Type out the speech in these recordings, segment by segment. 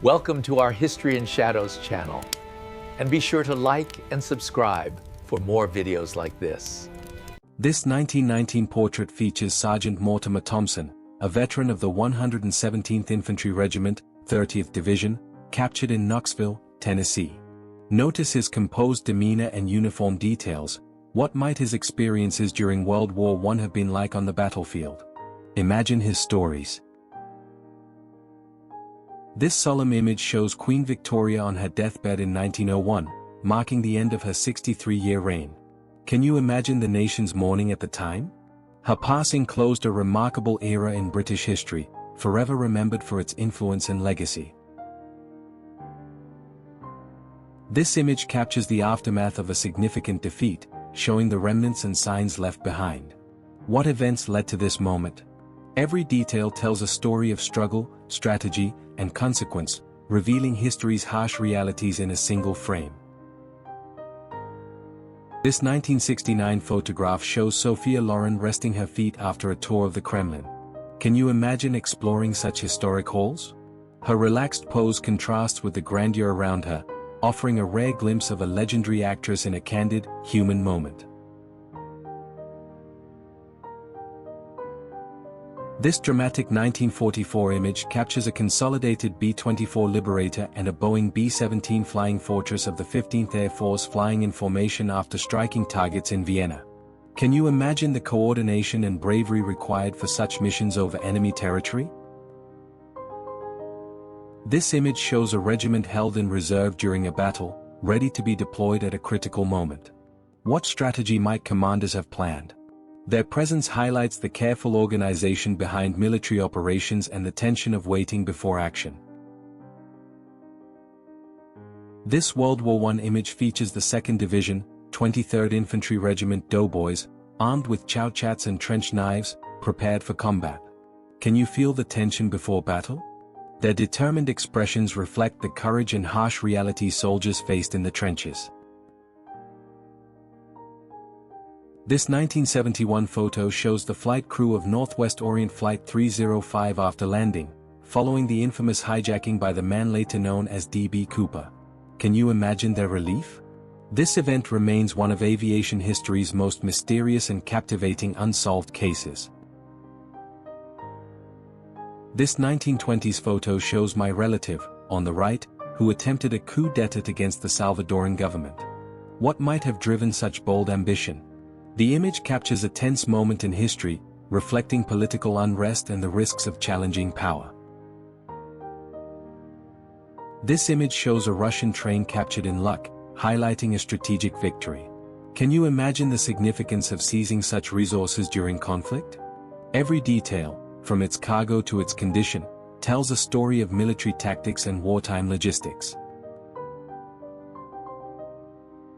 Welcome to our History in Shadows channel, and be sure to like and subscribe for more videos like this. This 1919 portrait features Sergeant Mortimer Thompson, a veteran of the 117th Infantry Regiment, 30th Division, captured in Knoxville, Tennessee. Notice his composed demeanor and uniform details. What might his experiences during World War I have been like on the battlefield? Imagine his stories. This solemn image shows Queen Victoria on her deathbed in 1901, marking the end of her 63-year reign. Can you imagine the nation's mourning at the time? Her passing closed a remarkable era in British history, forever remembered for its influence and legacy. This image captures the aftermath of a significant defeat, showing the remnants and signs left behind. What events led to this moment? Every detail tells a story of struggle, strategy, and consequence, revealing history's harsh realities in a single frame. This 1969 photograph shows Sophia Loren resting her feet after a tour of the Kremlin. Can you imagine exploring such historic halls? Her relaxed pose contrasts with the grandeur around her, offering a rare glimpse of a legendary actress in a candid, human moment. This dramatic 1944 image captures a consolidated B-24 Liberator and a Boeing B-17 Flying Fortress of the 15th Air Force flying in formation after striking targets in Vienna. Can you imagine the coordination and bravery required for such missions over enemy territory? This image shows a regiment held in reserve during a battle, ready to be deployed at a critical moment. What strategy might commanders have planned? Their presence highlights the careful organization behind military operations and the tension of waiting before action. This World War I image features the 2nd Division, 23rd Infantry Regiment doughboys, armed with chauchats and trench knives, prepared for combat. Can you feel the tension before battle? Their determined expressions reflect the courage and harsh reality soldiers faced in the trenches. This 1971 photo shows the flight crew of Northwest Orient Flight 305 after landing, following the infamous hijacking by the man later known as D.B. Cooper. Can you imagine their relief? This event remains one of aviation history's most mysterious and captivating unsolved cases. This 1920s photo shows my relative, on the right, who attempted a coup d'etat against the Salvadoran government. What might have driven such bold ambition? The image captures a tense moment in history, reflecting political unrest and the risks of challenging power. This image shows a Russian train captured in Luck, highlighting a strategic victory. Can you imagine the significance of seizing such resources during conflict? Every detail, from its cargo to its condition, tells a story of military tactics and wartime logistics.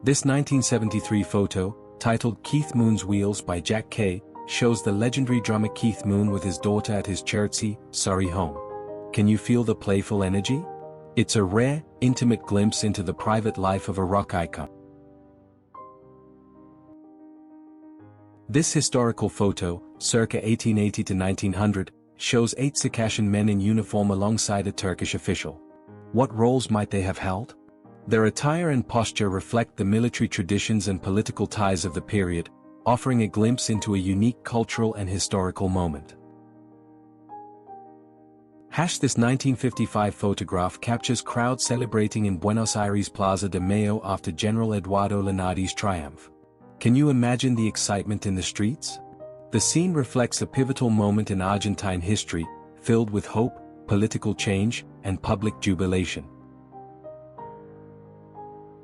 This 1973 photo, titled Keith Moon's Wheels by Jack Kay, shows the legendary drummer Keith Moon with his daughter at his Chertsey, Surrey home. Can you feel the playful energy? It's a rare, intimate glimpse into the private life of a rock icon. This historical photo, circa 1880 to 1900, shows 8 Circassian men in uniform alongside a Turkish official. What roles might they have held? Their attire and posture reflect the military traditions and political ties of the period, offering a glimpse into a unique cultural and historical moment. This 1955 photograph captures crowds celebrating in Buenos Aires Plaza de Mayo after General Eduardo Lunardi's triumph. Can you imagine the excitement in the streets? The scene reflects a pivotal moment in Argentine history, filled with hope, political change, and public jubilation.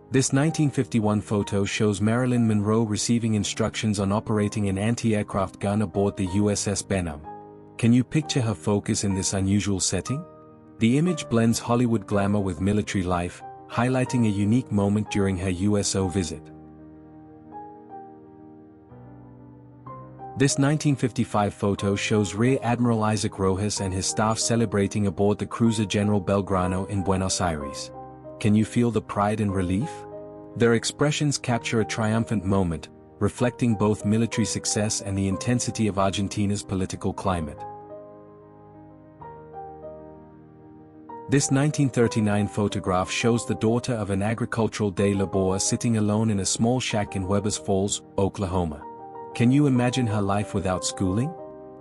This 1951 photo shows Marilyn Monroe receiving instructions on operating an anti-aircraft gun aboard the USS Benham. Can you picture her focus in this unusual setting? The image blends Hollywood glamour with military life, highlighting a unique moment during her USO visit. This 1955 photo shows Rear Admiral Isaac Rojas and his staff celebrating aboard the cruiser General Belgrano in Buenos Aires. Can you feel the pride and relief? Their expressions capture a triumphant moment, reflecting both military success and the intensity of Argentina's political climate. This 1939 photograph shows the daughter of an agricultural day laborer sitting alone in a small shack in Webbers Falls, Oklahoma. Can you imagine her life without schooling?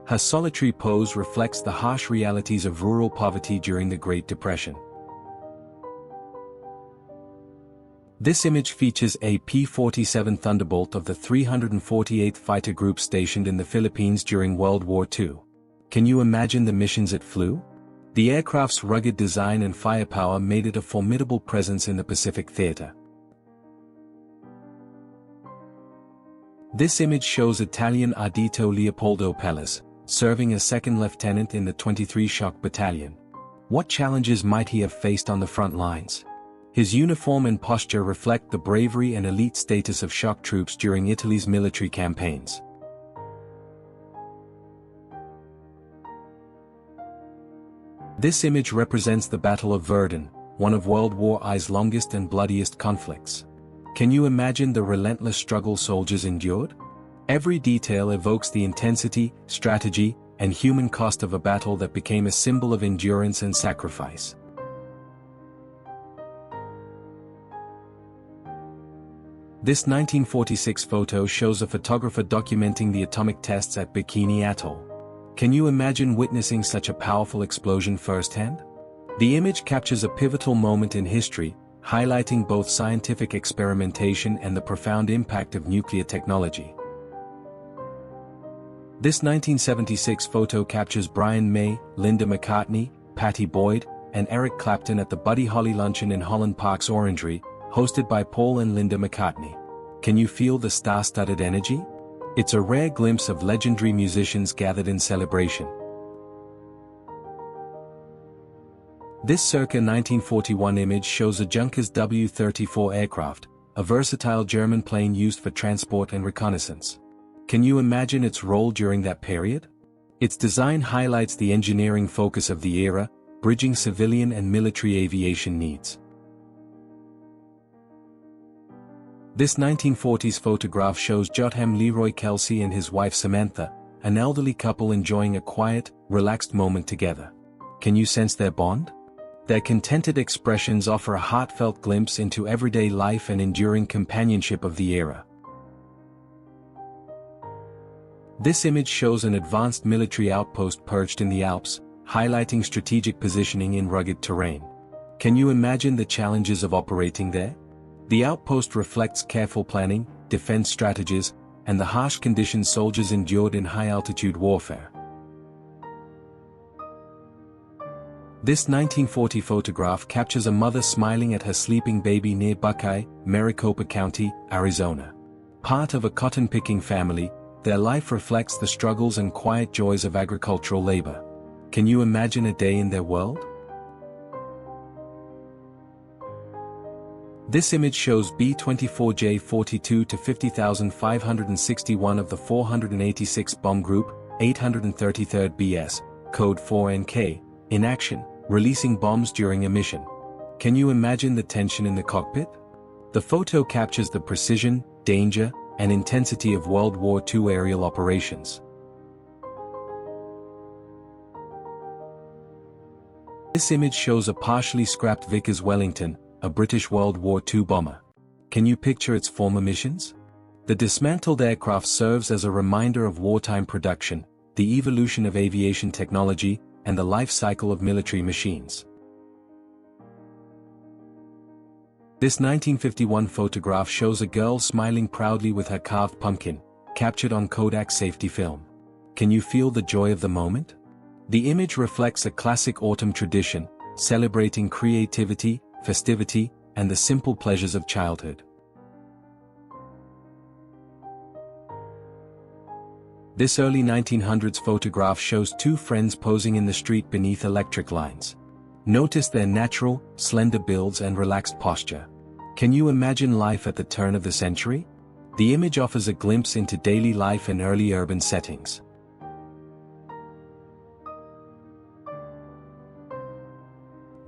Her solitary pose reflects the harsh realities of rural poverty during the Great Depression. This image features a P-47 Thunderbolt of the 348th Fighter Group stationed in the Philippines during World War II. Can you imagine the missions it flew? The aircraft's rugged design and firepower made it a formidable presence in the Pacific theater. This image shows Italian Ardito Leopoldo Pellis, serving as second lieutenant in the 23 Shock Battalion. What challenges might he have faced on the front lines? His uniform and posture reflect the bravery and elite status of shock troops during Italy's military campaigns. This image represents the Battle of Verdun, one of World War I's longest and bloodiest conflicts. Can you imagine the relentless struggle soldiers endured? Every detail evokes the intensity, strategy, and human cost of a battle that became a symbol of endurance and sacrifice. This 1946 photo shows a photographer documenting the atomic tests at Bikini Atoll. Can you imagine witnessing such a powerful explosion firsthand? The image captures a pivotal moment in history, highlighting both scientific experimentation and the profound impact of nuclear technology. This 1976 photo captures Brian May, Linda McCartney, Pattie Boyd, and Eric Clapton at the Buddy Holly Luncheon in Holland Park's Orangery, hosted by Paul and Linda McCartney. Can you feel the star-studded energy? It's a rare glimpse of legendary musicians gathered in celebration. This circa 1941 image shows a Junkers W-34 aircraft, a versatile German plane used for transport and reconnaissance. Can you imagine its role during that period? Its design highlights the engineering focus of the era, bridging civilian and military aviation needs. This 1940s photograph shows Jotham Leroy Kelsey and his wife Samantha, an elderly couple enjoying a quiet, relaxed moment together. Can you sense their bond? Their contented expressions offer a heartfelt glimpse into everyday life and enduring companionship of the era. This image shows an advanced military outpost perched in the Alps, highlighting strategic positioning in rugged terrain. Can you imagine the challenges of operating there? The outpost reflects careful planning, defense strategies, and the harsh conditions soldiers endured in high-altitude warfare. This 1940 photograph captures a mother smiling at her sleeping baby near Buckeye, Maricopa County, Arizona. Part of a cotton-picking family, their life reflects the struggles and quiet joys of agricultural labor. Can you imagine a day in their world? This image shows B-24J-42 to 50,561 of the 486th Bomb Group, 833rd BS, Code 4NK, in action, releasing bombs during a mission. Can you imagine the tension in the cockpit? The photo captures the precision, danger, and intensity of World War II aerial operations. This image shows a partially scrapped Vickers Wellington, a British World War II bomber. Can you picture its former missions? The dismantled aircraft serves as a reminder of wartime production, the evolution of aviation technology, and the life cycle of military machines. This 1951 photograph shows a girl smiling proudly with her carved pumpkin, captured on Kodak safety film. Can you feel the joy of the moment? The image reflects a classic autumn tradition, celebrating creativity, festivity, and the simple pleasures of childhood. This early 1900s photograph shows two friends posing in the street beneath electric lines. Notice their natural, slender builds and relaxed posture. Can you imagine life at the turn of the century? The image offers a glimpse into daily life in early urban settings.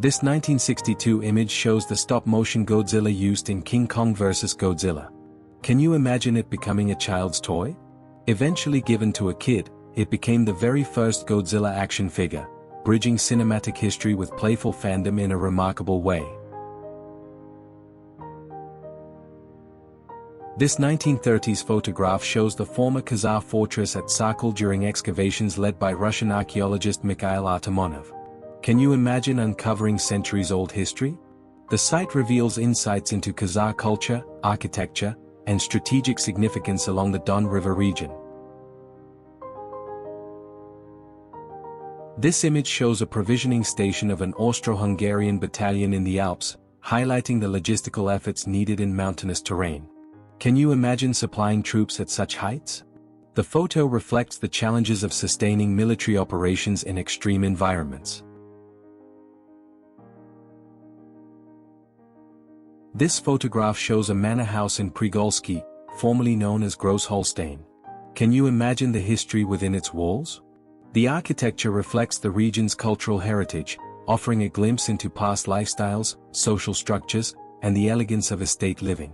This 1962 image shows the stop-motion Godzilla used in King Kong vs. Godzilla. Can you imagine it becoming a child's toy? Eventually given to a kid, it became the very first Godzilla action figure, bridging cinematic history with playful fandom in a remarkable way. This 1930s photograph shows the former Khazar fortress at Sakal during excavations led by Russian archaeologist Mikhail Artemonov. Can you imagine uncovering centuries-old history? The site reveals insights into Khazar culture, architecture, and strategic significance along the Don River region. This image shows a provisioning station of an Austro-Hungarian battalion in the Alps, highlighting the logistical efforts needed in mountainous terrain. Can you imagine supplying troops at such heights? The photo reflects the challenges of sustaining military operations in extreme environments. This photograph shows a manor house in Prigolsky, formerly known as Gross-Holstein. Can you imagine the history within its walls? The architecture reflects the region's cultural heritage, offering a glimpse into past lifestyles, social structures, and the elegance of estate living.